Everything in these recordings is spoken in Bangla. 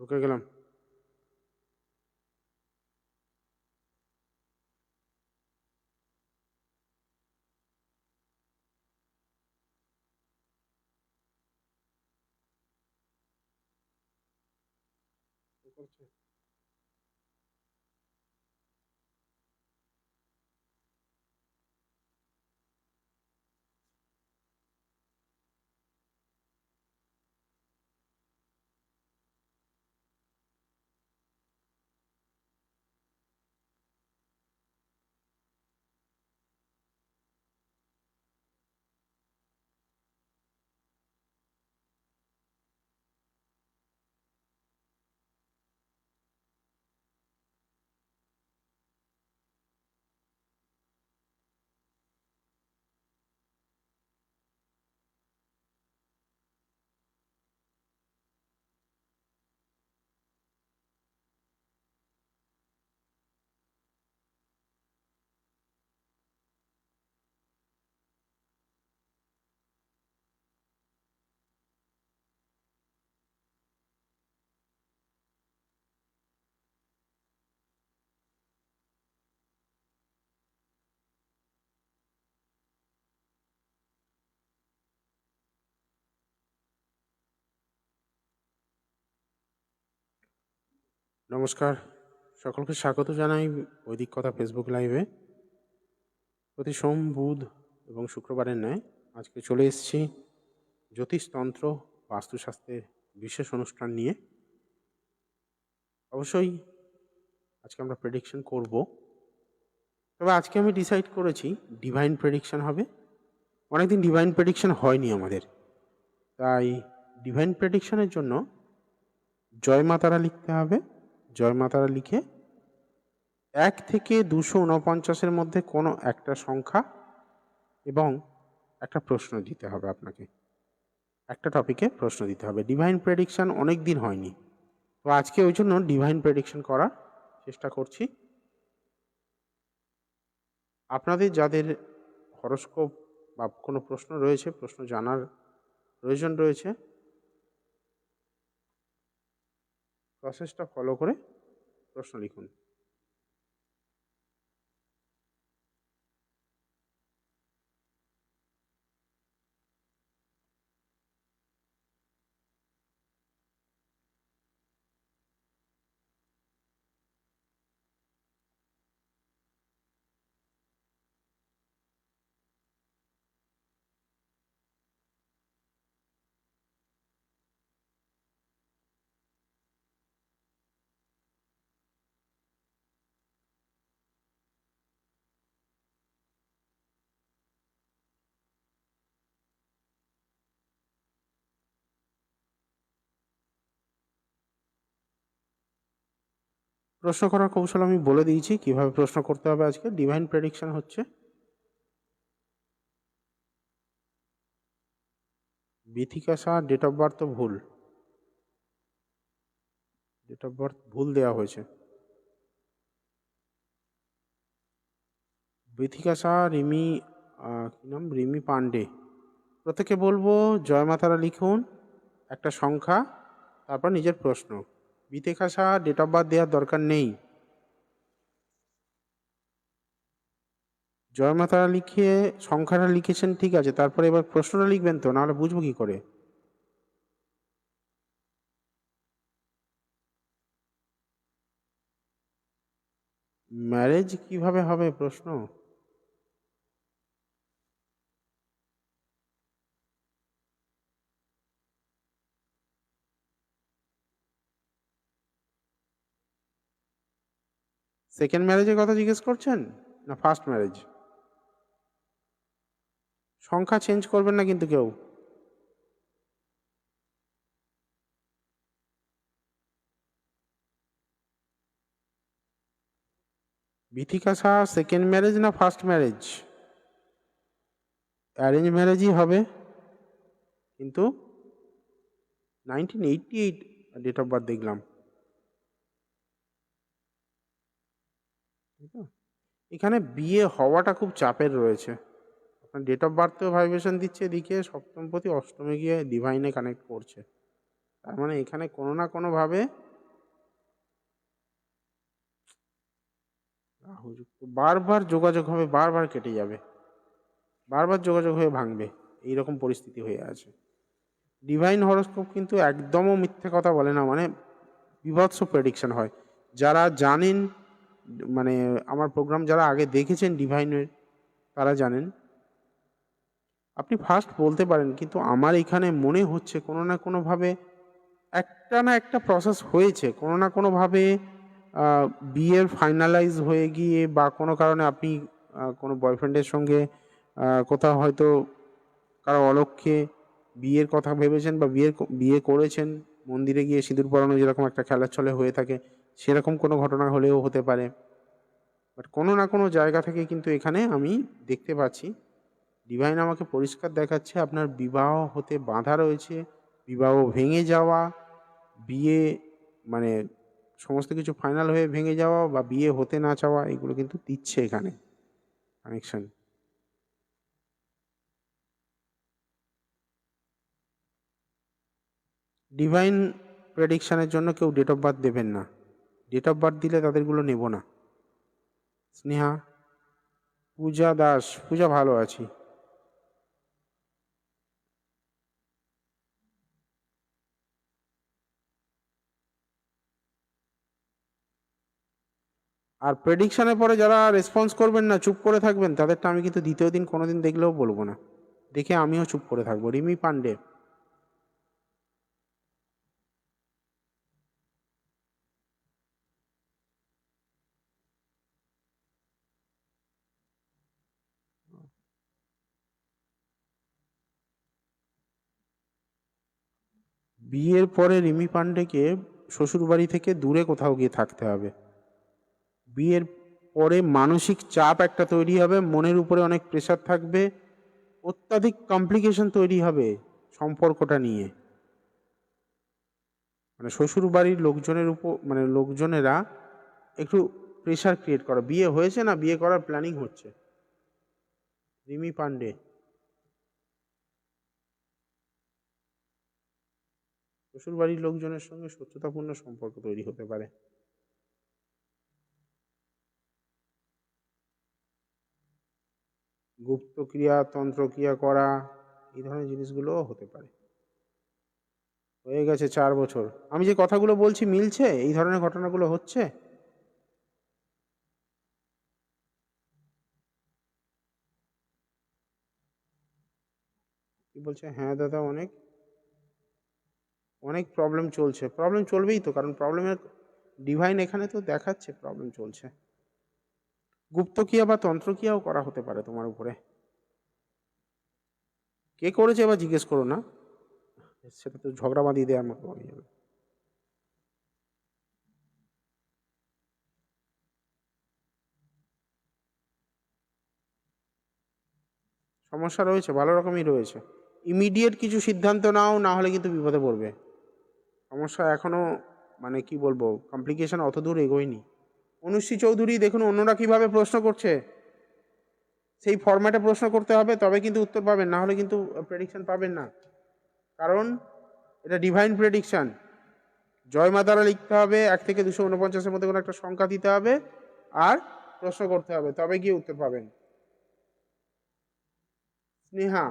ঢুকে গেলাম। নমস্কার, সকলকে স্বাগত জানাই বৈদিক কথা ফেসবুক লাইভে। প্রতি সোম, বুধ এবং শুক্রবারের ন্যায় আজকে চলে এসেছি জ্যোতিষতন্ত্র বাস্তুশাস্ত্রের বিশেষ অনুষ্ঠান নিয়ে। অবশ্যই আজকে আমরা প্রেডিকশন করব, তবে আজকে আমি ডিসাইড করেছি ডিভাইন প্রেডিকশন হবে। অনেকদিন ডিভাইন প্রেডিকশন হয়নি আমাদের, তাই ডিভাইন প্রেডিকশনের জন্য জয় মাতারা লিখতে হবে। জয় মাতারা লিখে 1 থেকে 249-এর মধ্যে কোনো একটা সংখ্যা এবং একটা প্রশ্ন দিতে হবে। আপনাকে একটা টপিকে প্রশ্ন দিতে হবে। ডিভাইন প্রেডিকশন অনেক দিন হয়নি, তো আজকে ওই জন্য ডিভাইন প্রেডিকশন করার চেষ্টা করছি। আপনাদের যাদের হরোস্কোপ বা কোনো প্রশ্ন রয়েছে, প্রশ্ন জানার প্রয়োজন রয়েছে, প্রসেসটা ফলো করে প্রশ্ন লিখুন। প্রশ্ন করার কৌশল আমি বলে দিয়েছি, কিভাবে প্রশ্ন করতে হবে। আজকে ডিভাইন প্রেডিকশন হচ্ছে বিথিকাসা ডেট অফ বার্থ ভুল, ডেট অফ বার্থ ভুল দেওয়া হয়েছে। বিথিকাসা রিমি, কি নাম, রিমি পান্ডে। প্রত্যেকে বলবো জয় মাতারা লিখুন, একটা সংখ্যা, তারপর নিজের প্রশ্ন। বিথিকাসা ডেট অফ বার্থ দেওয়ার দরকার নেই। জয় মাতারা লিখিয়ে সংখ্যাটা লিখেছেন, ঠিক আছে, তারপরে এবার প্রশ্নটা লিখবেন তো, নাহলে বুঝবো কি করে। ম্যারেজ কিভাবে হবে প্রশ্ন? সেকেন্ড ম্যারেজের কথা জিজ্ঞেস করছেন না ফার্স্ট ম্যারেজ? সংখ্যা চেঞ্জ করবেন না কিন্তু কেউ। বিথিকাসা সেকেন্ড ম্যারেজ না ফার্স্ট ম্যারেজ? অ্যারেঞ্জ ম্যারেজই হবে, কিন্তু 1988 ডেট অফ বার্থ দেখলাম। এখানে বিয়ে হওয়াটা খুব চাপের রয়েছে। আপনার ডেট অফ বার্থেও ভাইব্রেশন দিচ্ছে, এদিকে সপ্তমপতি অষ্টমে গিয়ে ডিভাইনে কানেক্ট করছে। তার মানে এখানে কোনো না কোনোভাবে রাহুযুক্ত, বারবার যোগাযোগ হবে, বারবার কেটে যাবে, বারবার যোগাযোগ হয়ে ভাঙবে, এইরকম পরিস্থিতি হয়ে আছে। ডিভাইন হরোস্কোপ কিন্তু একদমও মিথ্যে কথা বলে না, মানে বিভৎস প্রেডিকশন হয়। যারা জানেন, মানে আমার প্রোগ্রাম যারা আগে দেখেছেন ডিভাইনের, তারা জানেন। আপনি ফার্স্ট বলতে পারেন, কিন্তু আমার এখানে মনে হচ্ছে কোনো না কোনোভাবে একটা না একটা প্রসেস হয়েছে, কোনো না কোনোভাবে বিয়ের ফাইনালাইজ হয়ে গিয়ে, বা কোনো কারণে আপনি কোনো বয়ফ্রেন্ডের সঙ্গে কোথাও হয়তো কারো অলক্ষ্যে বিয়ের কথা ভেবেছেন, বা বিয়ে করেছেন, মন্দিরে গিয়ে সিঁদুর পরানো যেরকম একটা খেলার ছলে হয়ে থাকে, সেরকম কোনো ঘটনা হলেও হতে পারে। বাট কোনো না কোনো জায়গা থেকে কিন্তু এখানে আমি দেখতে পাচ্ছি, ডিভাইন আমাকে পরিষ্কার দেখাচ্ছে আপনার বিবাহ হতে বাধা রয়েছে, বিবাহ ভেঙে যাওয়া, বিয়ে মানে সমস্ত কিছু ফাইনাল হয়ে ভেঙে যাওয়া, বা বিয়ে হতে না চাওয়া, এগুলো কিন্তু দিচ্ছে এখানে কানেকশন। ডিভাইন প্রেডিকশানের জন্য কেউ ডেট অফ বার্থ দেবেন না, ডেট অফ বার্থ দিলে তাদেরগুলো নেব না। স্নেহা, পূজা দাস, পূজা ভালো আছি। আর প্রেডিকশানের পরে যারা রেসপন্স করবেন না, চুপ করে থাকবেন, তাদেরটা আমি কিন্তু দ্বিতীয় দিন কোনোদিন দেখলেও বলবো না, দেখে আমিও চুপ করে থাকবো। রিমি পান্ডে, বিয়ের পরে রিমি পান্ডেকে শ্বশুরবাড়ি থেকে দূরে কোথাও গিয়ে থাকতে হবে। বিয়ের পরে মানসিক চাপ একটা তৈরি হবে, মনের উপরে অনেক প্রেশার থাকবে, অত্যাধিক কমপ্লিকেশন তৈরি হবে সম্পর্কটা নিয়ে। মানে শ্বশুর বাড়ির লোকজনের উপর, মানে লোকজনেরা একটু প্রেশার ক্রিয়েট করে। বিয়ে হয়েছে না, বিয়ে করার প্ল্যানিং হচ্ছে। রিমি পান্ডে, শ্বশুর বাড়ির লোকজনের সঙ্গে শত্রুতাপূর্ণ সম্পর্ক তৈরি হতে পারে। গুপ্তক্রিয়া, তন্ত্রক্রিয়া করা, এই ধরনের জিনিসগুলোও হতে পারে। হয়ে গেছে 4 বছর। আমি যে কথাগুলো বলছি মিলছে? এই ধরনের ঘটনাগুলো হচ্ছে? কি বলছে? হ্যাঁ দাদা, অনেক অনেক প্রবলেম চলছে। প্রবলেম চলবেই তো, কারণ প্রবলেমের ডিভাইন এখানে তো দেখাচ্ছে প্রবলেম চলছে। গুপ্তক্রিয়া বা তন্ত্রক্রিয়াও করা হতে পারে তোমার উপরে। কে করেছে এবার জিজ্ঞেস করো না, সেটা তো ঝগড়া বাঁধিয়ে দেওয়ার মতো হয়ে যাবে। সমস্যা রয়েছে, ভালো রকমই রয়েছে। ইমিডিয়েট কিছু সিদ্ধান্ত নাও, না হলে কিন্তু বিপদে পড়বে। সমস্যা এখনো, মানে কি বলবো, কমপ্লিকেশন অত দূর এগোয়নি। অনুশ্রী চৌধুরী, দেখুন অন্যরা কিভাবে প্রশ্ন করছে, সেই ফরম্যাটে প্রশ্ন করতে হবে, তবে কিন্তু উত্তর পাবেন, না হলে কিন্তু প্রেডিকশন পাবেন না। কারণ এটা ডিভাইন প্রেডিকশন। জয় মা তারা লিখতে হবে, 1 থেকে 249-এর মধ্যে কোনো একটা সংখ্যা দিতে হবে, আর প্রশ্ন করতে হবে, তবে গিয়ে উত্তর পাবেন। স্নেহা,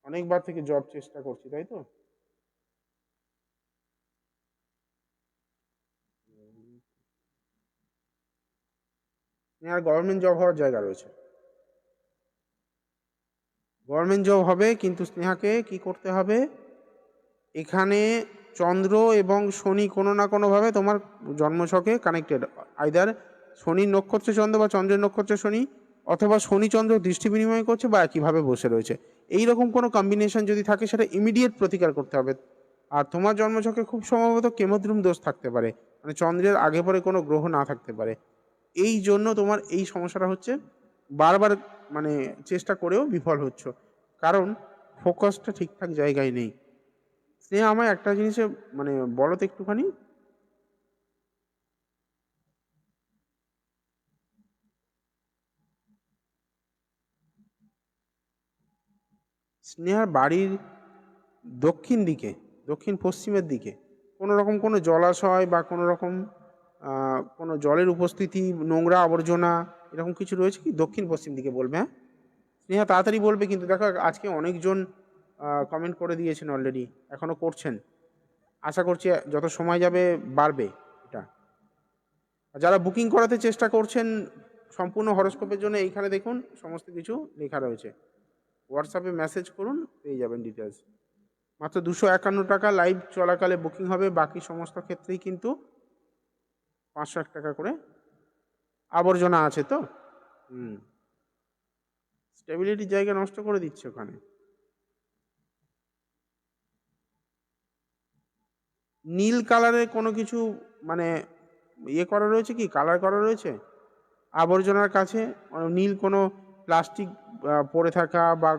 অনেকবার থেকে জব চেষ্টা করছি, তাই তো? স্নেহার গভর্নমেন্ট জব হওয়ার জায়গা রয়েছে, গভর্নমেন্ট জব হবে, কিন্তু স্নেহাকে কি করতে হবে, এখানে চন্দ্র এবং শনি কোনো না কোনোভাবে তোমার জন্মছকে কানেক্টেড। আইদার শনির নক্ষত্রে চন্দ্র বা চন্দ্রের নক্ষত্রে শনি, অথবা শনি চন্দ্র দৃষ্টি বিনিময় করছে, বা একইভাবে বসে রয়েছে। এই রকম কোনো কম্বিনেশন যদি থাকে, সেটা ইমিডিয়েট প্রতিকার করতে হবে। আর তোমার জন্মছকে খুব সম্ভবত কেমদ্রুম দোষ থাকতে পারে, মানে চন্দ্রের আগে পরে কোনো গ্রহ না থাকতে পারে। এই জন্য তোমার এই সমস্যাটা হচ্ছে, বারবার মানে চেষ্টা করেও বিফল হচ্ছ, কারণ ফোকাসটা ঠিকঠাক জায়গায় নেই। স্নেহা, আমায় একটা জিনিসে মানে বলো তো একটুখানি, স্নেহার বাড়ির দক্ষিণ দিকে, দক্ষিণ পশ্চিমের দিকে কোনো রকম কোনো জলাশয় বা কোনো রকম কোনো জলের উপস্থিতি, নোংরা আবর্জনা এরকম কিছু রয়েছে কি? দক্ষিণ পশ্চিম দিকে বলবে। হ্যাঁ স্নেহা, তাড়াতাড়ি বলবে, কিন্তু দেখো আজকে অনেকজন কমেন্ট করে দিয়েছেন অলরেডি, এখনও করছেন। আশা করছি যত সময় যাবে বাড়বে এটা। যারা বুকিং করাতে চেষ্টা করছেন সম্পূর্ণ হরোস্কোপের জন্য, এইখানে দেখুন সমস্ত কিছু লেখা রয়েছে। হোয়াটসঅ্যাপে মেসেজ করুন, পেয়ে যাবেন ডিটেলস। মাত্র 251 টাকা লাইভ চলাকালে বুকিং হবে, বাকি সমস্ত ক্ষেত্রেই কিন্তু 501 টাকা করে আবর্জনা আছে তো। স্টেবিলিটির জায়গা নষ্ট করে দিচ্ছে ওখানে। নীল কালারের কোনো কিছু মানে ইয়ে করা রয়েছে কি, কালার করা রয়েছে আবর্জনার কাছে? নীল কোনো প্লাস্টিক পড়ে থাকা বা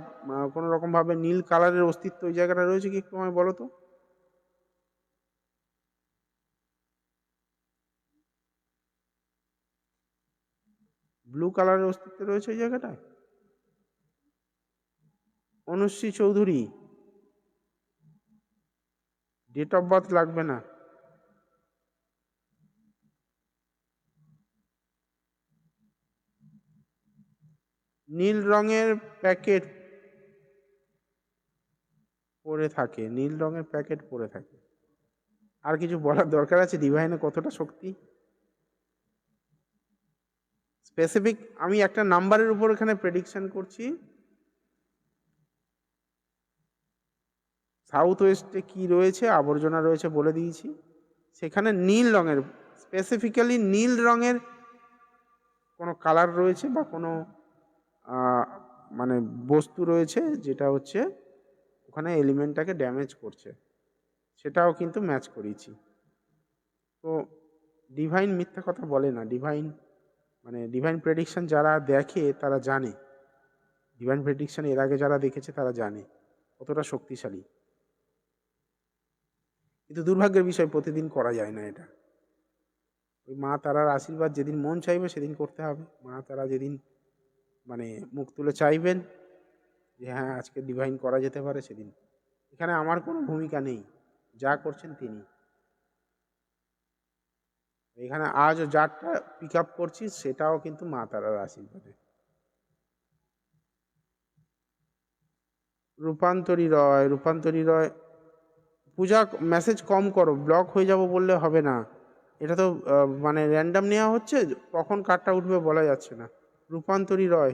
কোনো রকমভাবে নীল কালারের অস্তিত্ব ওই জায়গাটা রয়েছে কি, একটু আমায় বলো তো। ব্লু কালারের অস্তিত্ব রয়েছে ওই জায়গাটায়? Anushree Chowdhury, date of birth লাগবে না। নীল রঙের প্যাকেট পরে থাকে, নীল রঙের প্যাকেট পরে থাকে। আর কিছু বলার দরকার আছে ডিভাইনে কতটা শক্তি? স্পেসিফিক আমি একটা নাম্বারের উপর এখানে প্রেডিকশন করছি। সাউথ ওয়েস্টে কি রয়েছে, আবর্জনা রয়েছে বলে দিয়েছি। সেখানে নীল রঙের, স্পেসিফিক্যালি নীল রঙের কোনো কালার রয়েছে বা কোনো মানে বস্তু রয়েছে যেটা হচ্ছে ওখানে এলিমেন্টটাকে ড্যামেজ করছে, সেটাও কিন্তু ম্যাচ করিয়েছি। তো ডিভাইন মিথ্যা কথা বলে না। ডিভাইন মানে ডিভাইন প্রেডিকশন যারা দেখে তারা জানে, ডিভাইন প্রেডিকশন এর আগে যারা দেখেছে তারা জানে কতটা শক্তিশালী। কিন্তু দুর্ভাগ্যের বিষয় প্রতিদিন করা যায় না এটা। ওই মা তারার আশীর্বাদ যেদিন মন চাইবে সেদিন করতে হবে। মা তারা যেদিন মানে মুখ তুলে চাইবেন যে হ্যাঁ আজকে ডিভাইন করা যেতে পারে, সেদিন। এখানে আমার কোনো ভূমিকা নেই, যা করছেন তিনি। এখানে আজও যারটা পিক আপ করছি সেটাও কিন্তু মা তারার আশীর্বাদে। রূপান্তরী রয়, রূপান্তরী রয়, পূজা মেসেজ কম করো, ব্লক হয়ে যাব বললে হবে না। এটা তো মানে র্যান্ডাম নেওয়া হচ্ছে, কখন কার্ডটা উঠবে বলা যাচ্ছে না। রূপান্তরী রয়,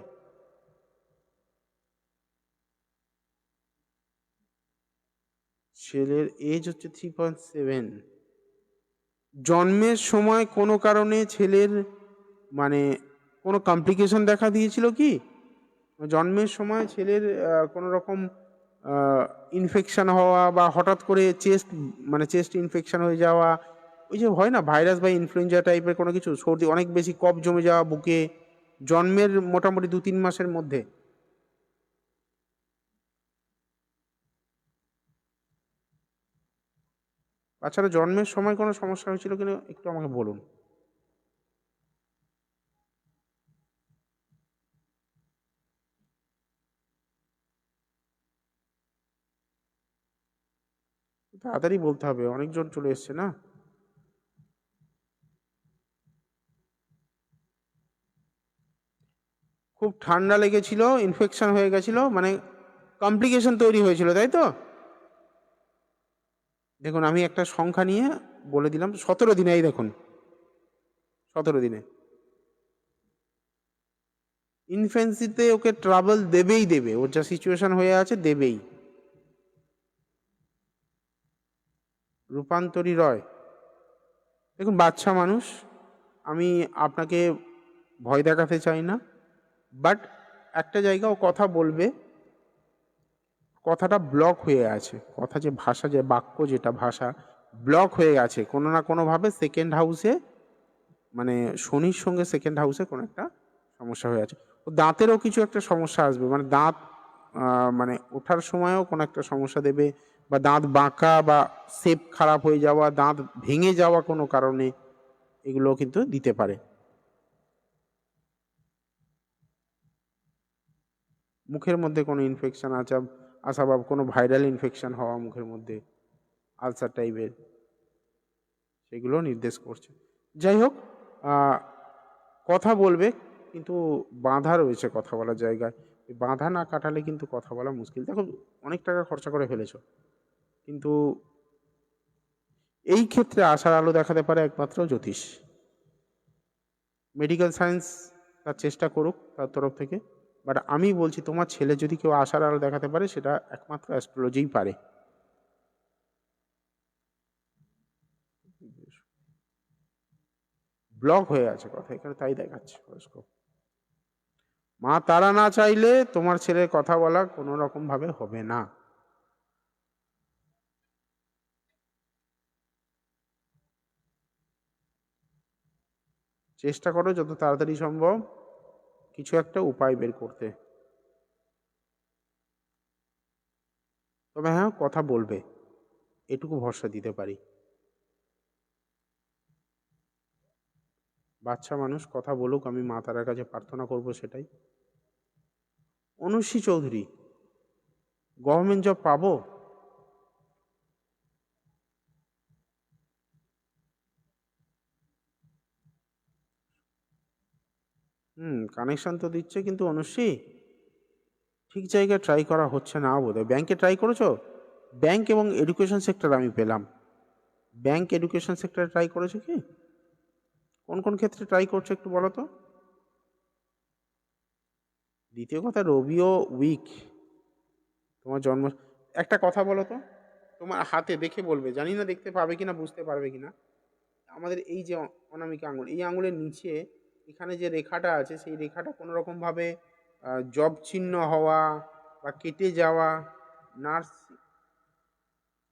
ছেলের এজ হচ্ছে 3.7। জন্মের সময় কোনো কারণে ছেলের মানে কোনো কমপ্লিকেশন দেখা দিয়েছিল কি? জন্মের সময় ছেলের কোনো রকম ইনফেকশন হওয়া বা হঠাৎ করে চেস্ট ইনফেকশন হয়ে যাওয়া, ওই যে হয় না ভাইরাস বা ইনফ্লুয়েঞ্জা টাইপের কোনো কিছু, সর্দি, অনেক বেশি কফ জমে যাওয়া বুকে, জন্মের মোটামুটি 2-3 মাসের মধ্যে। বাচ্চারা জন্মের সময় কোনো সমস্যা হয়েছিল কিনা একটু আমাকে বলুন। তাড়াতাড়ি বলতে হবে, অনেকজন চলে এসছে না। খুব ঠান্ডা লেগেছিল, ইনফেকশন হয়ে গেছিল, মানে কমপ্লিকেশন তৈরি হয়েছিল, তাই তো? দেখুন আমি একটা সংখ্যা নিয়ে বলে দিলাম, 17 দিনে, এই দেখুন 17 দিনে ইনফেন্সিতে ওকে ট্রাবল দেবেই দেবে, ওর যা সিচুয়েশন হয়ে আছে দেবেই। রূপান্তরী রয়, দেখুন বাচ্চা মানুষ, আমি আপনাকে ভয় দেখাতে চাই না, বাট একটা জায়গা ও কথা বলবে, কথাটা ব্লক হয়ে আছে, কথা যে ভাষা, যে বাক্য, যেটা ভাষা ব্লক হয়ে গেছে কোনো না কোনোভাবে। সেকেন্ড হাউসে মানে শনির সঙ্গে সেকেন্ড হাউসে কোনো একটা সমস্যা হয়ে আছে। ও দাঁতেরও কিছু একটা সমস্যা আসবে, মানে দাঁত মানে ওঠার সময়ও কোনো একটা সমস্যা দেবে, বা দাঁত বাঁকা বা শেপ খারাপ হয়ে যাওয়া, দাঁত ভেঙে যাওয়া কোনো কারণে, এগুলো কিন্তু দিতে পারে। মুখের মধ্যে কোনো ইনফেকশন আসা বা কোনো ভাইরাল ইনফেকশন হওয়া মুখের মধ্যে, আলসার টাইপের, সেগুলো নির্দেশ করছে। যাই হোক, কথা বলবে, কিন্তু বাঁধা রয়েছে কথা বলার জায়গায়। এই বাঁধা না কাটালে কিন্তু কথা বলা মুশকিল। দেখো, অনেক টাকা খরচা করে ফেলেছো, কিন্তু এই ক্ষেত্রে আশার আলো দেখাতে পারে একমাত্র জ্যোতিষ। মেডিকেল সায়েন্স তার চেষ্টা করুক তার তরফ থেকে, বাট আমি বলছি তোমার ছেলে যদি কেউ আশার আলো দেখাতে পারে, সেটা একমাত্র অ্যাস্ট্রোলজিই পারে। ব্লক হয়ে আছে কথা, এখানে তাই দেখাচ্ছে হরোস্কোপ। মা তারা না চাইলে তোমার ছেলের কথা বলা কোনো রকম ভাবে হবে না। চেষ্টা করো যত তাড়াতাড়ি সম্ভব কিছু একটা উপায় বের করতে। তবে হ্যাঁ, কথা বলবে, এটুকু ভরসা দিতে পারি। বাচ্চা মানুষ, কথা বলুক, আমি মা তারার কাছে প্রার্থনা করব সেটাই। অনুশ্রী চৌধুরী, গভর্নমেন্ট জব পাবো? কানেকশন তো দিচ্ছে, কিন্তু অনুশ্রী ঠিক জায়গায় ট্রাই করা হচ্ছে না বোধহয়। ব্যাংকে ট্রাই করেছো? ব্যাংক এবং এডুকেশন সেক্টর আমি পেলাম। ব্যাংক এডুকেশন সেক্টরে ট্রাই করেছো কি? কোন কোন ক্ষেত্রে ট্রাই করছো একটু বলো তো। দ্বিতীয় কথা, রবিও উইক। তোমার জন্ম, একটা কথা বলো তো, তোমার হাতে দেখে বলবে, জানি না দেখতে পাবে কিনা, বুঝতে পারবে কিনা। আমাদের এই যে অনামিকা আঙুল, এই আঙুলের নিচে এখানে যে রেখাটা আছে, সেই রেখাটা কোনো রকমভাবে জব চিহ্ন হওয়া বা কেটে যাওয়া। নার্স,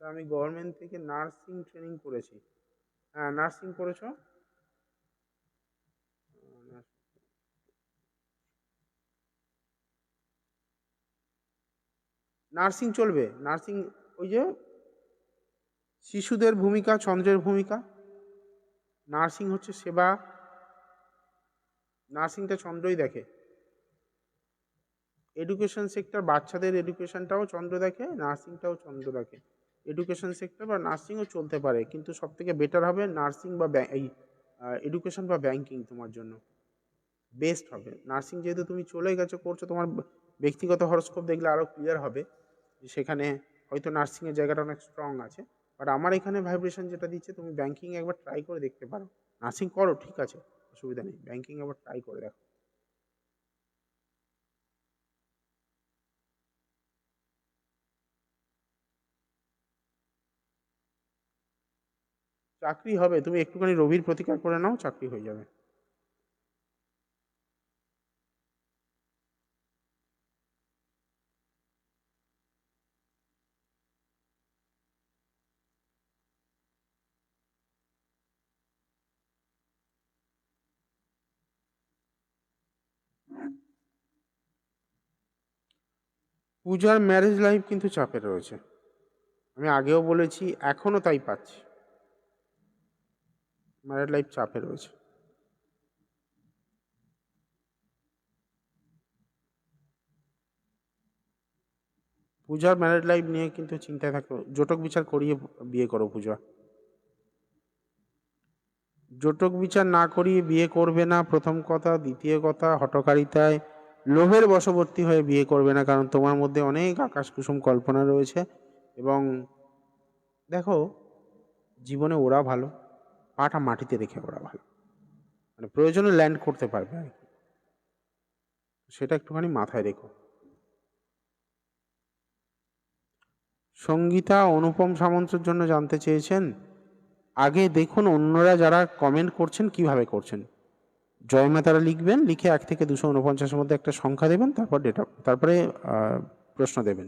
আমি গভর্নমেন্ট থেকে নার্সিং ট্রেনিং করেছি। হ্যাঁ, নার্সিং করেছো? নার্সিং চলবে, নার্সিং। ওই যে শিশুদের ভূমিকা, চন্দ্রের ভূমিকা। নার্সিং হচ্ছে সেবা, নার্সিংটা চন্দ্রই দেখে। এডুকেশন সেক্টর, বাচ্চাদের এডুকেশনটাও চন্দ্র দেখে, নার্সিংটাও চন্দ্র দেখে। এডুকেশন সেক্টর বা নার্সিংও চলতে পারে, কিন্তু সব থেকে বেটার হবে নার্সিং বা এই এডুকেশন বা ব্যাংকিং তোমার জন্য বেস্ট হবে। নার্সিং যেহেতু তুমি চলে গেছো, করছো, তোমার ব্যক্তিগত হরস্কোপ দেখলে আরও ক্লিয়ার হবে যে সেখানে হয়তো নার্সিংয়ের জায়গাটা অনেক স্ট্রং আছে। বাট আমার এখানে ভাইব্রেশন যেটা দিচ্ছে, তুমি ব্যাংকিং একবার ট্রাই করে দেখতে পারো। নার্সিং করো, ঠিক আছে, অসুবিধা নেই, ব্যাংকিং একবার ট্রাই করে দেখো। চাকরি হবে, তুমি একটুখানি রবির প্রতিকার করে নাও, চাকরি হয়ে যাবে। পূজার ম্যারেজ লাইফ কিন্তু চাপে রয়েছে, আমি আগেও বলেছি, এখনো তাই পাচ্ছি। ম্যারেজ লাইফ চাপে রয়েছে। পূজার ম্যারেজ লাইফ নিয়ে কিন্তু চিন্তায় থাকো, জটক বিচার করিয়ে বিয়ে করো পূজা। জটক বিচার না করিয়ে বিয়ে করবে না, প্রথম কথা। দ্বিতীয় কথা, হঠকারিতায় লোভের বশবর্তী হয়ে বিয়ে করবে না, কারণ তোমার মধ্যে অনেক আকাশ কুসুম কল্পনা রয়েছে। এবং দেখো, জীবনে ওরা ভালো, পাটা মাটিতে রেখে ওরা ভালো, মানে প্রয়োজনে ল্যান্ড করতে পারবে আর কি। সেটা একটুখানি মাথায় রেখো। সঙ্গীতা অনুপম সামন্তের জন্য জানতে চেয়েছেন। আগে দেখুন অন্যরা যারা কমেন্ট করছেন কিভাবে করছেন। জয় মা তারা লিখবেন, লিখে 1 থেকে 249-এর মধ্যে একটা সংখ্যা দেবেন, তারপর ডেটা, তারপরে প্রশ্ন দেবেন।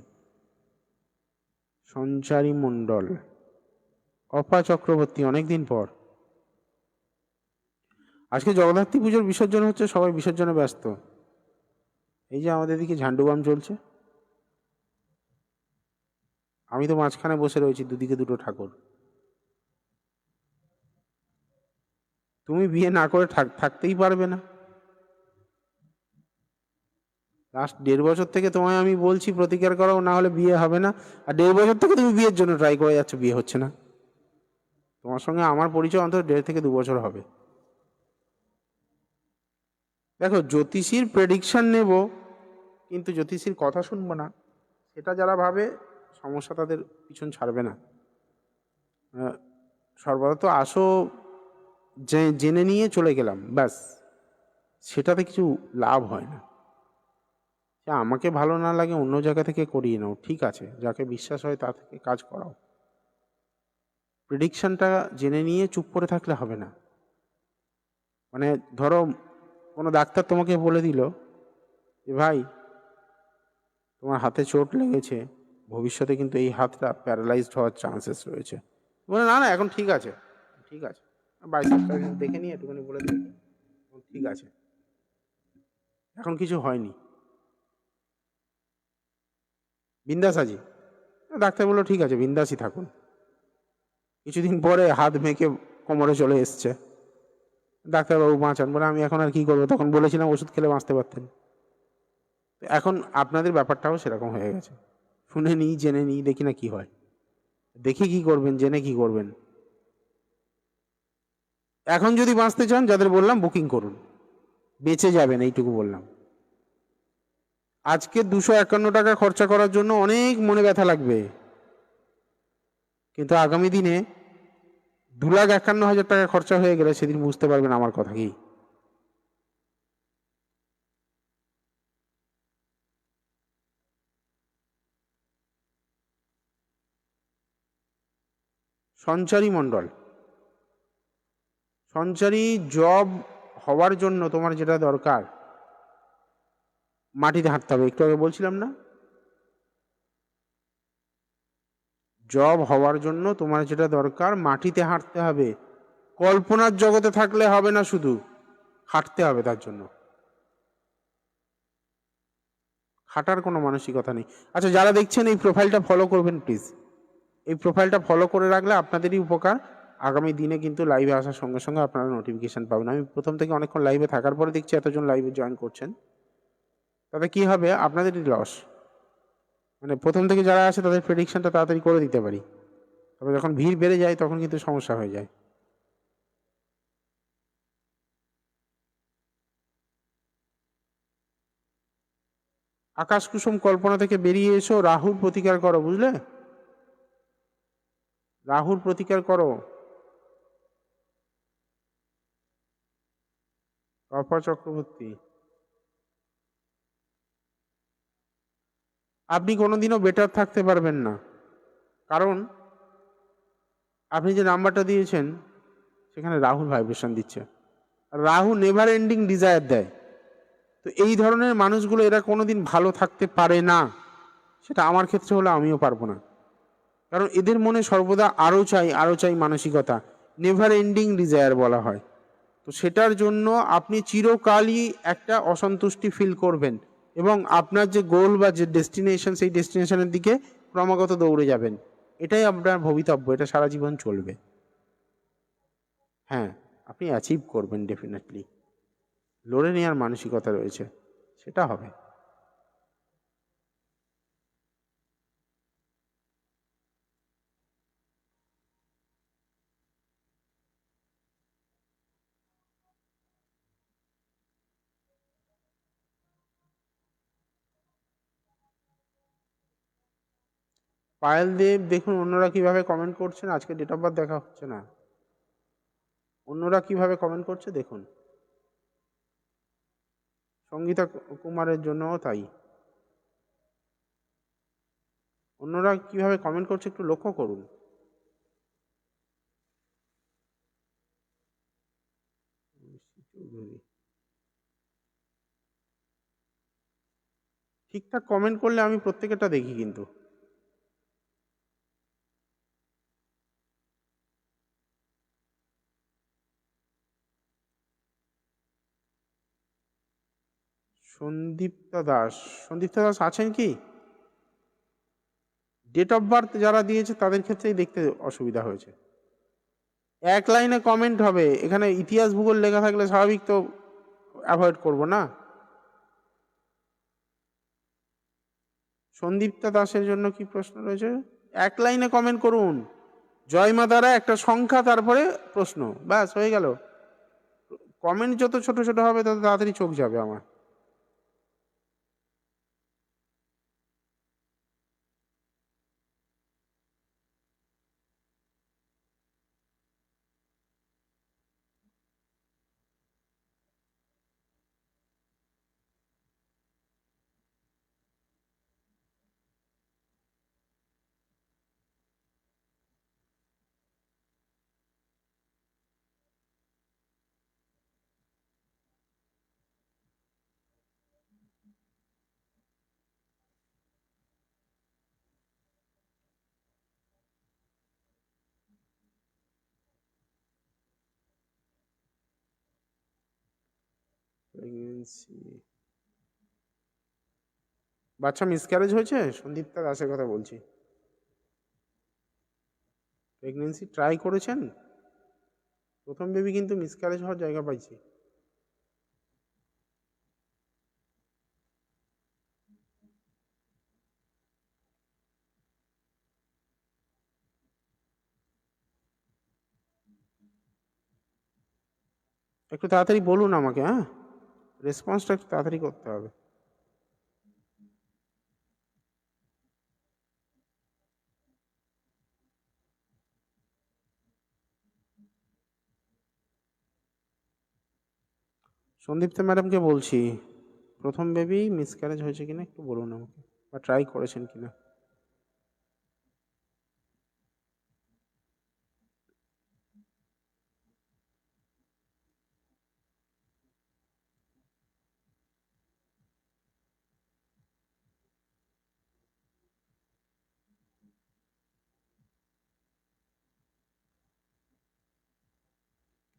সঞ্চারী মণ্ডল, অপা চক্রবর্তী, অনেকদিন পর। আজকে জগদ্ধাত্রী পুজোর বিসর্জন হচ্ছে, সবাই বিসর্জনে ব্যস্ত। এই যে আমাদের দিকে ঝান্ডুবাম চলছে, আমি তো মাঝখানে বসে রয়েছি, দুদিকে দুটো ঠাকুর। তুমি বিয়ে না করে থাকতেই পারবে না। লাস্ট 1.5 বছর থেকে তোমায় আমি বলছি প্রতিকার করো, না হলে বিয়ে হবে না। আর 1.5 বছর থেকে তুমি বিয়ের জন্য ট্রাই করে যাচ্ছ, বিয়ে হচ্ছে না। তোমার সঙ্গে আমার পরিচয় অন্তত 1.5 থেকে 2 বছর হবে। দেখো, জ্যোতিষীর প্রেডিকশন নেব কিন্তু জ্যোতিষীর কথা শুনবো না, সেটা যারা ভাবে সমস্যা তাদের পিছন ছাড়বে না। সর্বদা তো আসো জেনে নিয়ে চলে গেলাম, ব্যাস, সেটাতে কিছু লাভ হয় না। সে আমাকে ভালো না লাগে অন্য জায়গা থেকে করিয়ে নাও, ঠিক আছে, যাকে বিশ্বাস হয় তা থেকে কাজ করাও। প্রেডিকশনটা জেনে নিয়ে চুপ করে থাকলে হবে না। মানে ধরো কোনো ডাক্তার তোমাকে বলে দিল যে ভাই তোমার হাতে চোট লেগেছে, ভবিষ্যতে কিন্তু এই হাতটা প্যারালাইজড হওয়ার চান্সেস রয়েছে। বলে না না এখন ঠিক আছে, ঠিক আছে, বাইসেপটা দেখে নিয়ে একটুখানি বলে দিই, ঠিক আছে, এখন কিছু হয়নি, বিন্দাস আছি। ডাক্তার বললো ঠিক আছে, বিন্দাসই থাকুন। কিছুদিন পরে হাত ভেঙে কোমরে চলে এসছে, ডাক্তারবাবু বাঁচান, বলে আমি এখন আর কি করবো, তখন বলেছিলাম ওষুধ খেলে বাঁচতে পারতেন। এখন আপনাদের ব্যাপারটাও সেরকম হয়ে গেছে, শুনে নিই জেনে নিই, দেখি না কি হয়, দেখি কি করবেন, জেনে কি করবেন। এখন যদি বাঁচতে চান, যাদের বললাম বুকিং করুন, বেঁচে যাবেন, এইটুকু বললাম। আজকে 251 টাকা খরচা করার জন্য অনেক মনে ব্যথা লাগবে, কিন্তু আগামী দিনে 2,51,000 টাকা খরচা হয়ে গেলে সেদিন বুঝতে পারবেন আমার কথা কি। সঞ্চারী মণ্ডল, সঞ্চারী জব হওয়ার জন্য তোমার যেটা দরকার, মাটিতে হাঁটতে হবে, একটু আগে বলছিলাম না, জব হওয়ার জন্য তোমার যেটা দরকার মাটিতে হাঁটতে হবে। কল্পনার জগতে থাকলে হবে না, শুধু হাঁটতে হবে তার জন্য। হাঁটার কোনো মানসিকতা নেই। আচ্ছা, যারা দেখছেন এই প্রোফাইলটা ফলো করবেন প্লিজ, এই প্রোফাইলটা ফলো করে রাখলে আপনাদেরই উপকার। আগামী দিনে কিন্তু লাইভে আসার সঙ্গে সঙ্গে আপনারা নোটিফিকেশন পাবেন। আমি প্রথম থেকে অনেকক্ষণ লাইভে থাকার পরে দেখছি এতজন লাইভে জয়েন করছেন, তাতে কি হবে, আপনাদেরই লস। মানে প্রথম থেকে যারা আসে তাদের প্রেডিকশনটা তাড়াতাড়ি করে দিতে পারি, তবে যখন ভিড় বেড়ে যায় তখন কিন্তু সমস্যা হয়ে যায়। আকাশ কুসুম কল্পনা থেকে বেরিয়ে এসো, রাহুর প্রতিকার করো, বুঝলে, রাহুর প্রতিকার করো। অপা চক্রবর্তী, আপনি কোনোদিনও বেটার থাকতে পারবেন না, কারণ আপনি যে নাম্বারটা দিয়েছেন সেখানে রাহুর ভাইব্রেশন দিচ্ছে, রাহু নেভার এন্ডিং ডিজায়ার দেয়। তো এই ধরনের মানুষগুলো এরা কোনোদিন ভালো থাকতে পারে না, সেটা আমার ক্ষেত্রে হলে আমিও পারবো না, কারণ এদের মনে সর্বদা আরো চাই আরো চাই মানসিকতা, নেভার এন্ডিং ডিজায়ার বলা হয়। তো সেটার জন্য আপনি চিরকালই একটা অসন্তুষ্টি ফিল করবেন, এবং আপনার যে গোল বা যে ডেস্টিনেশন, সেই ডেস্টিনেশনের দিকে ক্রমাগত দৌড়ে যাবেন। এটাই আপনার ভবিতব্য, এটা সারা জীবন চলবে। হ্যাঁ, আপনি অ্যাচিভ করবেন ডেফিনেটলি, লড়ে নেওয়ার মানসিকতা রয়েছে, সেটা হবে। পায়েল দেব, দেখুন অন্যরা কিভাবে কমেন্ট করছেন, আজকে ডেট অফ বার্থ দেখা হচ্ছে না, অন্যরা কিভাবে কমেন্ট করছে দেখুন। সঙ্গীতা কুমারের জন্যও তাই, অন্যরা কিভাবে কমেন্ট করছে একটু লক্ষ্য করুন। ঠিকঠাক কমেন্ট করলে আমি প্রত্যেকেরটা দেখি, কিন্তু সন্দীপ্তা দাস, সন্দীপ্তা দাস আছেন কি? ডেট অফ বার্থ যারা দিয়েছে তাদের ক্ষেত্রেই দেখতে অসুবিধা হয়েছে, এক লাইনে কমেন্ট হবে, এখানে ইতিহাস ভূগোল লেখা থাকলে স্বাভাবিক তো অ্যাভয়েড করব না। সন্দীপ্তা দাসের জন্য কি প্রশ্ন রয়েছে, এক লাইনে কমেন্ট করুন, জয় মা দ্বারা একটা সংখ্যা তারপরে প্রশ্ন, ব্যাস হয়ে গেল। কমেন্ট যত ছোট ছোট হবে তত তাড়াতাড়ি চোখ যাবে আমার। প্রেগনেন্সি, বাচ্চা মিসক্যারেজ হয়েছে? সন্দীপ্তা দাসের কথা বলছি। প্রেগনেন্সি ট্রাই করেছেন? প্রথম বেবি কিন্তু মিসক্যারেজ হওয়ার জায়গা পাইছি। একটু তাড়াতাড়ি বলুন আমাকে, হ্যাঁ, রেসপন্সটা একটু তাড়াতাড়ি করতে হবে। সন্দীপ্তা ম্যাডামকে বলছি, প্রথম বেবি মিসক্যারেজ হয়েছে কিনা একটু বলুন আমাকে, বা ট্রাই করেছেন কিনা।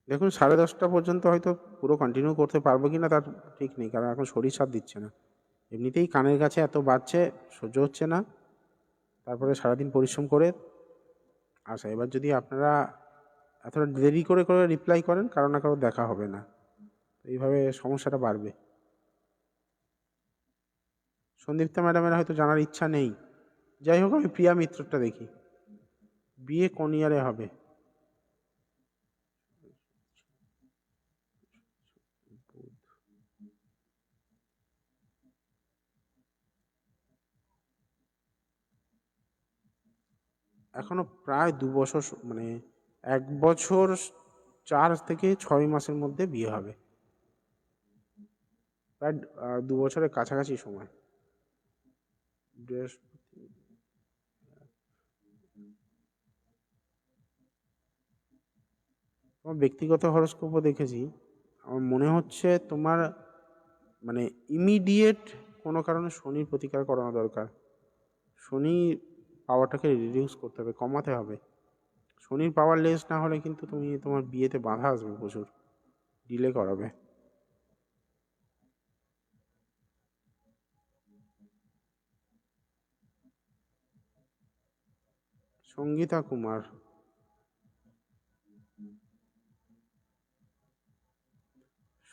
দেখুন 10:30 পর্যন্ত হয়তো পুরো কন্টিনিউ করতে পারবো কিনা তার ঠিক নেই, কারণ এখন শরীর সাথ দিচ্ছে না। এমনিতেই কানের কাছে এত বাজছে, সহ্য হচ্ছে না, তারপরে সারাদিন পরিশ্রম করে আসা। এবার যদি আপনারা এতটা দেরি করে করে রিপ্লাই করেন, কারো না কারো দেখা হবে না, এইভাবে সমস্যাটা বাড়বে। সন্দীপ্তা ম্যাডামের হয়তো জানার ইচ্ছা নেই। যাই হোক, আমি প্রিয়া মিত্রটা দেখি, বিয়ে কোন ইয়ারে হবে। এখনো প্রায় 2 বছর, মানে 1 বছর 4 থেকে 6 মাসের মধ্যে বিয়ে হবে, প্রায় 2 বছরের কাছাকাছি সময়। বৃহস্পতি, তোমার ব্যক্তিগত হরস্কোপও দেখেছি, আমার মনে হচ্ছে তোমার মানে ইমিডিয়েট কোনো কারণে শনির প্রতিকার করানো দরকার। শনি পাওয়ারটাকে রিডিউস করতে হবে, কমাতে হবে। শনির পাওয়ার লেস না হলে কিন্তু তুমি তোমার বিয়েতে বাধা আসবে, প্রচুর ডিলে করাবে। সঙ্গীতা কুমার,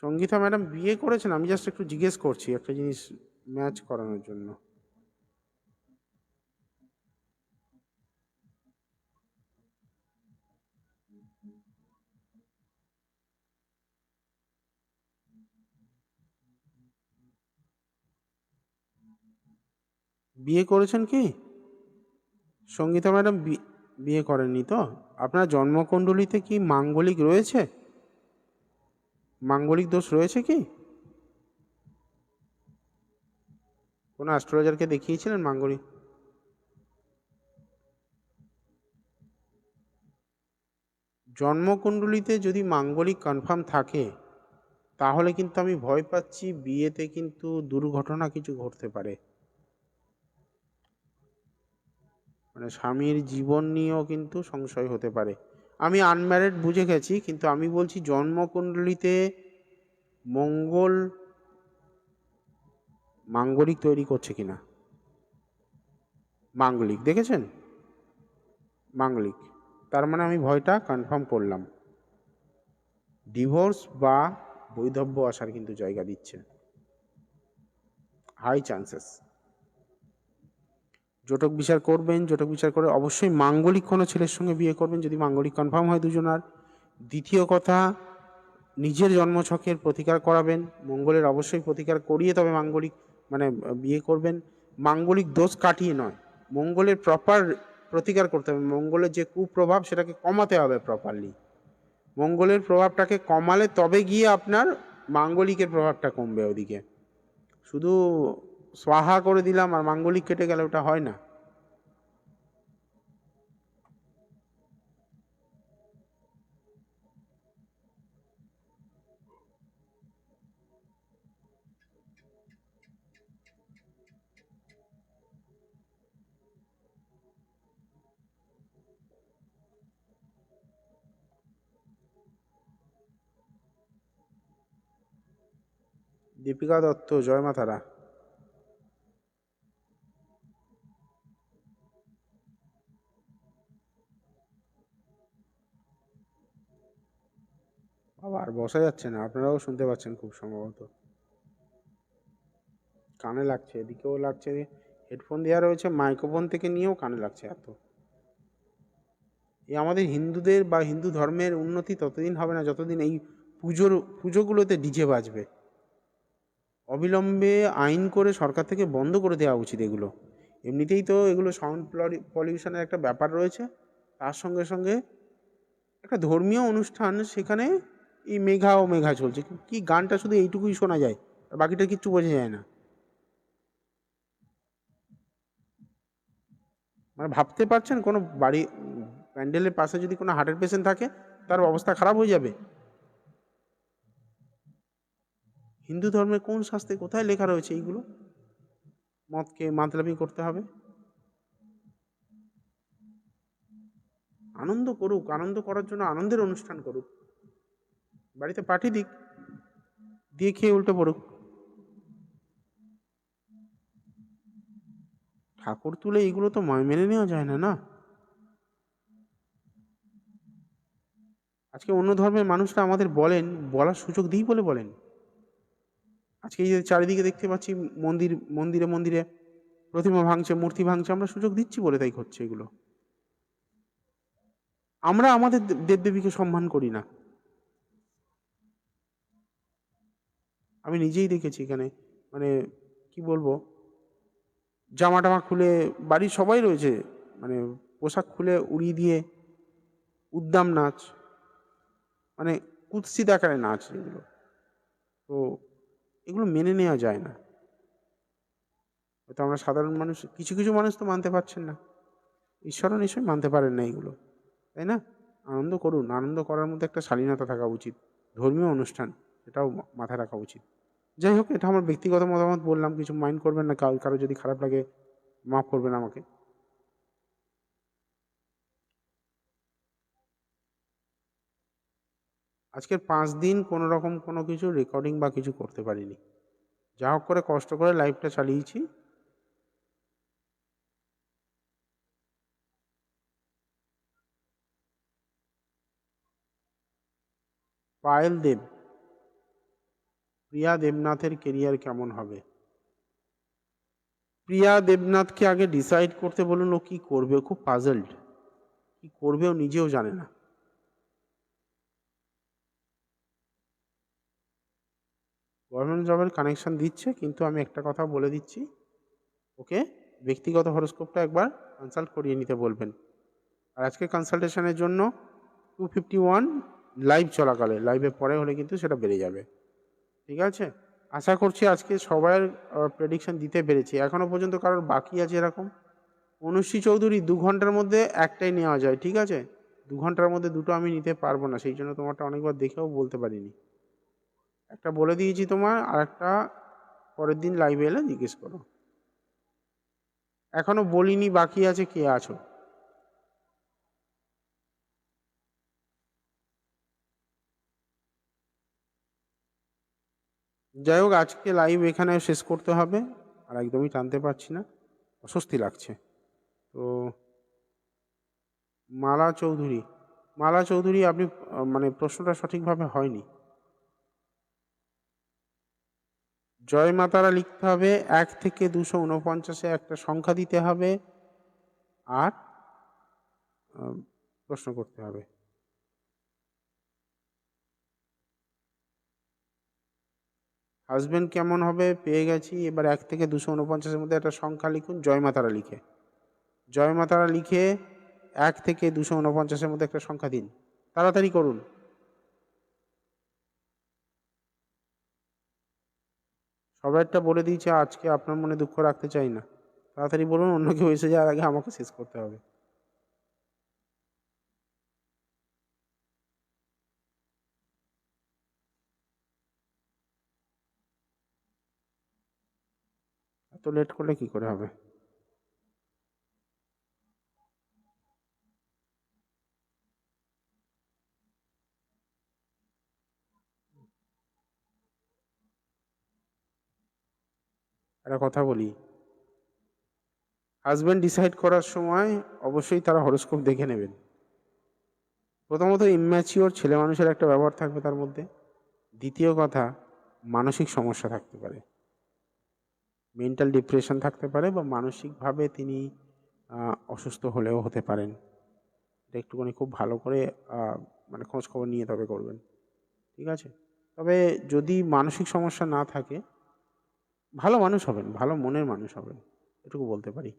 সঙ্গীতা ম্যাডাম বিয়ে করেছেন? আমি জাস্ট একটু জিজ্ঞেস করছি একটা জিনিস ম্যাচ করানোর জন্য। বিয়ে করেছেন কি সঙ্গীতা ম্যাডাম? বিয়ে করেননি তো? আপনার জন্মকুণ্ডলিতে কি মাঙ্গলিক রয়েছে? মাঙ্গলিক দোষ রয়েছে কি? কোনো অ্যাস্ট্রোলজারকে দেখিয়েছিলেন মাঙ্গলিক? জন্মকুণ্ডলিতে যদি মাঙ্গলিক কনফার্ম থাকে, তাহলে কিন্তু আমি ভয় পাচ্ছি বিয়েতে কিন্তু দুর্ঘটনা কিছু ঘটতে পারে, মানে স্বামীর জীবন নিয়েও কিন্তু সংশয় হতে পারে। আমি আনম্যারিড বুঝে গেছি, কিন্তু আমি বলছি জন্মকুণ্ডলিতে মঙ্গল মাঙ্গলিক তৈরি করছে কিনা। মাঙ্গলিক দেখেছেন? মাঙ্গলিক, তার মানে আমি ভয়টা কনফার্ম করলাম। ডিভোর্স বা বৈধব্য আসার কিন্তু জায়গা দিচ্ছে, হাই চান্সেস। জটক বিচার করবেন, জটক বিচার করে অবশ্যই মাঙ্গলিক কোনো ছেলের সঙ্গে বিয়ে করবেন যদি মাঙ্গলিক কনফার্ম হয় দুজনার। দ্বিতীয় কথা, নিজের জন্মছকের প্রতিকার করাবেন, মঙ্গলের অবশ্যই প্রতিকার করিয়ে তবে মাঙ্গলিক মানে বিয়ে করবেন। মাঙ্গলিক দোষ কাটিয়ে নয়, মঙ্গলের প্রপার প্রতিকার করতে হবে। মঙ্গলের যে কুপ্রভাব সেটাকে কমাতে হবে প্রপারলি। মঙ্গলের প্রভাবটাকে কমালে তবে গিয়ে আপনার মাঙ্গলিকের প্রভাবটা কমবে। ওদিকে শুধু স্বাহা করে দিলাম আর মাঙ্গলিক কেটে গেলে ওটা হয় না। দীপিকা দত্ত, জয় মা তারা। আবার বসা যাচ্ছে না, আপনারাও শুনতে পাচ্ছেন খুব সম্ভবত। কানে লাগছে, এদিকেও লাগছে, হেডফোন দেওয়া রয়েছে, মাইক্রোফোন থেকে নিয়েও কানে লাগছে এত। এই আমাদের হিন্দুদের বা হিন্দু ধর্মের উন্নতি ততদিন হবে না যতদিন এই পুজোগুলোতে ডিজে বাজবে। অবিলম্বে আইন করে সরকার থেকে বন্ধ করে দেওয়া উচিত এগুলো। এমনিতেই তো এগুলো সাউন্ড পলিউশনের একটা ব্যাপার রয়েছে, তার সঙ্গে সঙ্গে একটা ধর্মীয় অনুষ্ঠান, সেখানে এই মেঘা ও মেঘা চলছে, কি গানটা শুধু এইটুকুই শোনা যায় আর বাকিটা কিচ্ছু বোঝা যায় না। মানে ভাবতে পারছেন কোনো বাড়ি প্যান্ডেলের পাশে যদি কোনো হার্টের পেশেন্ট থাকে, তার অবস্থা খারাপ হয়ে যাবে। হিন্দু ধর্মের কোন শাস্ত্রে কোথায় লেখা রয়েছে এইগুলো? মদকে মাতলামি করতে হবে? আনন্দ করুক, আনন্দ করার জন্য আনন্দের অনুষ্ঠান করুক, বাড়িতে পার্টি দিক, দিয়ে খেয়ে উল্টে পড়ুক। ঠাকুর তুলে এইগুলো তো মেনে নেওয়া যায় না। না, আজকে অন্য ধর্মের মানুষরা আমাদের বলেন, বলার সুযোগ দিই বলে বলেন। আজকে এই যে চারিদিকে দেখতে পাচ্ছি মন্দিরে মন্দিরে প্রতিমা ভাঙছে, মূর্তি ভাঙছে, আমরা সুযোগ দিচ্ছি বলে তাই হচ্ছে এগুলো। আমরা আমাদের দেবদেবীকে সম্মান করি না। আমি নিজেই দেখেছি এখানে, মানে কি বলবো, জামা টামা খুলে, বাড়ির সবাই রয়েছে, মানে পোশাক খুলে উড়িয়ে দিয়ে উদ্দাম নাচ, মানে কুৎসিত আকারে নাচ এগুলো। তো এগুলো মেনে নেওয়া যায় না। হয়তো আমরা সাধারণ মানুষ, কিছু কিছু মানুষ তো মানতে পারছেন না, ঈশ্বরও নিশ্চয়ই মানতে পারেন না এগুলো, তাই না? আনন্দ করুন, আনন্দ করার মধ্যে একটা শালীনতা থাকা উচিত, ধর্মীয় অনুষ্ঠান এটাও মাথায় রাখা উচিত। যাই হোক, এটা আমার ব্যক্তিগত মতামত বললাম, কিছু মাইন্ড করবেন না, কারো যদি খারাপ লাগে মাফ করবেন আমাকে। আজকের 5 দিন কোনো রকম কোনো কিছু রেকর্ডিং বা কিছু করতে পারিনি, যা হোক করে কষ্ট করে লাইভটা চালিয়েছি। পায়েল দেব, প্রিয়া দেবনাথের কেরিয়ার কেমন হবে? প্রিয়া দেবনাথকে আগে ডিসাইড করতে বলুন, ও কি করবে। ও খুব পাজলড, কি করবে ও নিজেও জানে না। গভর্নমেন্ট জবের কানেকশন দিচ্ছে, কিন্তু আমি একটা কথা বলে দিচ্ছি, ওকে ব্যক্তিগত হরস্কোপটা একবার কনসাল্ট করিয়ে নিতে বলবেন। আর আজকে কনসালটেশনের জন্য 251 লাইভ চলাকালে, লাইভের পরে হলে কিন্তু সেটা বেড়ে যাবে। ঠিক আছে, আশা করছি আজকে সবার প্রেডিকশন দিতে পেরেছি। এখনো পর্যন্ত কারোর বাকি আছে এরকম? অনুশ্রী চৌধুরী, 2 ঘন্টার মধ্যে একটাই নেওয়া যায়, ঠিক আছে? 2 ঘন্টার মধ্যে দুটো আমি নিতে পারবো না, সেই জন্য তোমারটা অনেকবার দেখেও বলতে পারিনি। একটা বলে দিয়েছি তোমার, আর একটা পরের দিন লাইভে এলে জিজ্ঞেস করো। এখনো বলিনি বাকি আছে কে আছো। যাই হোক, আজকে লাইভ এখানে শেষ করতে হবে, আর একদমই টানতে পারছি না, অস্বস্তি লাগছে। তো মালা চৌধুরী, মালা চৌধুরী, আপনি মানে প্রশ্নটা সঠিকভাবে হয়নি। জয় মাতারা লিখতে হবে, 1 থেকে 249-এ একটা সংখ্যা দিতে হবে, আর প্রশ্ন করতে হবে। হাজব্যান্ড কেমন হবে পেয়ে গেছি। এবার 1 থেকে 249-এর মধ্যে একটা সংখ্যা লিখুন, জয় মা তারা লিখে। জয় মা তারা লিখে 1 থেকে 249-এর মধ্যে একটা সংখ্যা দিন, তাড়াতাড়ি করুন। সবাইটা বলে দিয়েছি, আজকে আপনার মনে দুঃখ রাখতে চাই না। তাড়াতাড়ি বলুন, অন্য কেউ এসে যাওয়ার আগে আমাকে শেষ করতে হবে। এত লেট করলে কি করে হবে? একটা কথা বলি, হাজব্যান্ড ডিসাইড করার সময় অবশ্যই তারা হরোস্কোপ দেখে নেবেন। প্রথমত, ইম্যাচিওর ছেলে মানুষের একটা ব্যবহার থাকবে তার মধ্যে। দ্বিতীয় কথা, মানসিক সমস্যা থাকতে পারে, মেন্টাল ডিপ্রেশন থাকতে পারে, বা মানসিকভাবে তিনি অসুস্থ হলেও হতে পারেন। এটা একটুখানি খুব ভালো করে মানে খোঁজ খবর নিয়ে তবে করবেন, ঠিক আছে? তবে যদি মানসিক সমস্যা না থাকে, ভালো মানুষ হবেন, ভালো মনের মানুষ হবেন, এটুকু বলতে পারি।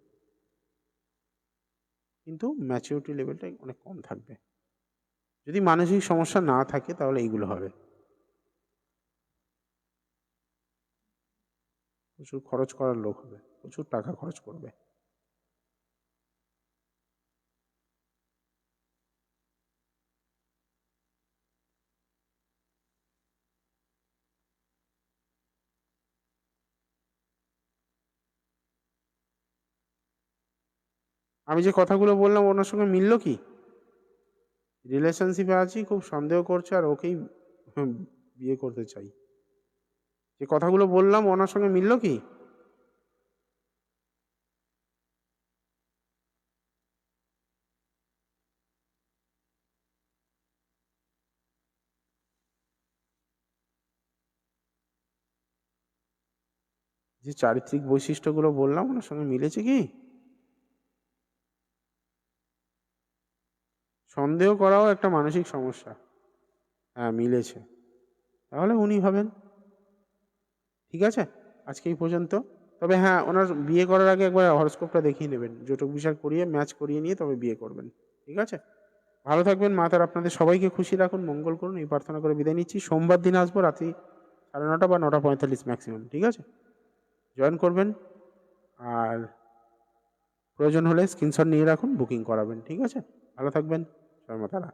কিন্তু ম্যাচিউরিটি লেভেলটা অনেক কম থাকবে। যদি মানসিক সমস্যা না থাকে তাহলে এইগুলো হবে। প্রচুর খরচ করার লোক হবে, প্রচুর টাকা খরচ করবে। আমি যে কথাগুলো বললাম ওনার সঙ্গে মিলল কি? রিলেশনশিপে আছি, খুব সন্দেহ করছে, আর ওকেই হুম, বিয়ে করতে চাই। যে কথাগুলো বললাম ওনার সঙ্গে মিলল কি? যে চারিত্রিক বৈশিষ্ট্যগুলো বললাম ওনার সঙ্গে মিলেছে কি? সন্দেহ করাও একটা মানসিক সমস্যা। হ্যাঁ, মিলেছে। তাহলে উনি হবেন। ঠিক আছে, আজকে এই পর্যন্ত। তবে হ্যাঁ, ওনার বিয়ে করার আগে একবার হরস্কোপটা দেখিয়ে নেবেন, জটক বিষয় করিয়ে ম্যাচ করিয়ে নিয়ে তবে বিয়ে করবেন। ঠিক আছে, ভালো থাকবেন। মা তারা আপনাদের সবাইকে খুশি রাখুন, মঙ্গল করুন, এই প্রার্থনা করে বিদায় নিচ্ছি। সোমবার দিন আসবো রাত্রি 9:30 বা 9:45 ম্যাক্সিমাম। ঠিক আছে, জয়েন করবেন। আর প্রয়োজন হলে স্ক্রিনশট নিয়ে রাখুন, বুকিং করাবেন। ঠিক আছে, ভালো থাকবেন। জয় মা তারা।